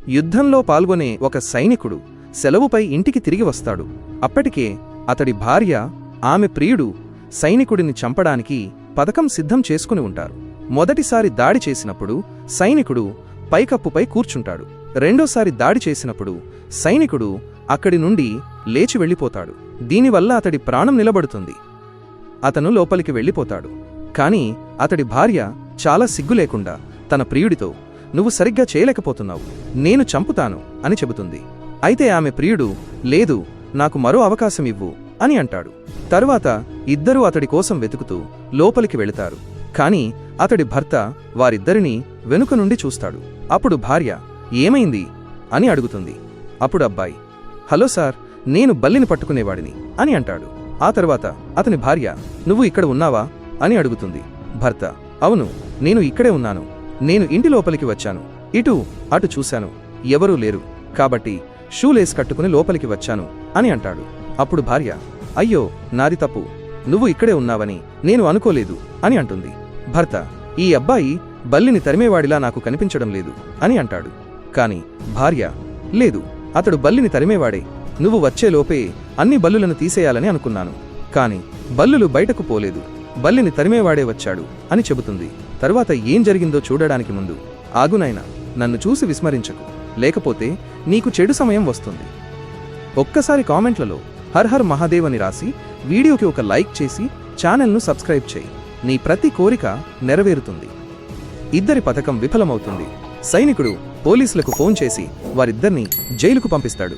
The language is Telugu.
యుద్ధంలో పాల్గొనే ఒక సైనికుడు సెలవుపై ఇంటికి తిరిగి వస్తాడు. అప్పటికే అతడి భార్య, ఆమె ప్రియుడు సైనికుడిని చంపడానికి పథకం సిద్ధం చేసుకుని ఉంటారు. మొదటిసారి దాడి చేసినప్పుడు సైనికుడు పైకప్పుపై కూర్చుంటాడు. రెండోసారి దాడి చేసినప్పుడు సైనికుడు అక్కడి నుండి లేచి వెళ్ళిపోతాడు. దీనివల్ల అతడి ప్రాణం నిలబడుతుంది. అతను లోపలికి వెళ్ళిపోతాడు. కాని అతడి భార్య చాలా సిగ్గులేకుండా తన ప్రియుడితో, "నువ్వు సరిగ్గా చేయలేకపోతున్నావు, నేను చంపుతాను" అని చెబుతుంది. అయితే ఆమె ప్రియుడు, "లేదు, నాకు మరో అవకాశం ఇవ్వు" అని అంటాడు. తరువాత ఇద్దరూ అతడి కోసం వెతుకుతూ లోపలికి వెళతారు. కాని అతడి భర్త వారిద్దరినీ వెనుక నుండి చూస్తాడు. అప్పుడు భార్య, "ఏమైంది?" అని అడుగుతుంది. అప్పుడు అబ్బాయి, "హలో సార్, నేను బల్లిని పట్టుకునేవాడిని" అని అంటాడు. ఆ తర్వాత అతని భార్య, "నువ్వు ఇక్కడ ఉన్నావా?" అని అడుగుతుంది. భర్త, "అవును, నేను ఇక్కడే ఉన్నాను. నేను ఇంటి లోపలికి వచ్చాను. ఇటు అటు చూశాను, ఎవరూ లేరు. కాబట్టి షూలేస్ కట్టుకుని లోపలికి వచ్చాను" అని అంటాడు. అప్పుడు భార్య, "అయ్యో, నాది తప్పు. నువ్వు ఇక్కడే ఉన్నావని నేను అనుకోలేదు" అని అంటుంది. భర్త, "ఈ అబ్బాయి బల్లిని తరిమేవాడిలా నాకు కనిపించడం లేదు" అని అంటాడు. కాని భార్య, "లేదు, అతడు బల్లిని తరిమేవాడే. నువ్వు వచ్చేలోపే అన్ని బల్లులను తీసేయాలని అనుకున్నాను. కాని బల్లులు బయటకు పోలేదు. బల్లిని తరిమేవాడే వచ్చాడు" అని చెబుతుంది. తరువాత ఏం జరిగిందో చూడడానికి ముందు, "ఆగునైనా, నన్ను చూసి విస్మరించకు, లేకపోతే నీకు చెడు సమయం వస్తుంది." ఒక్కసారి కామెంట్లలో హర్ హర్ మహాదేవ్ అని రాసి వీడియోకి ఒక లైక్ చేసి ఛానల్ను సబ్స్క్రైబ్ చేయి. నీ ప్రతి కోరిక నెరవేరుతుంది. ఇద్దరి పథకం విఫలమవుతుంది. సైనికుడు పోలీసులకు ఫోన్ చేసి వారిద్దరినీ జైలుకు పంపిస్తాడు.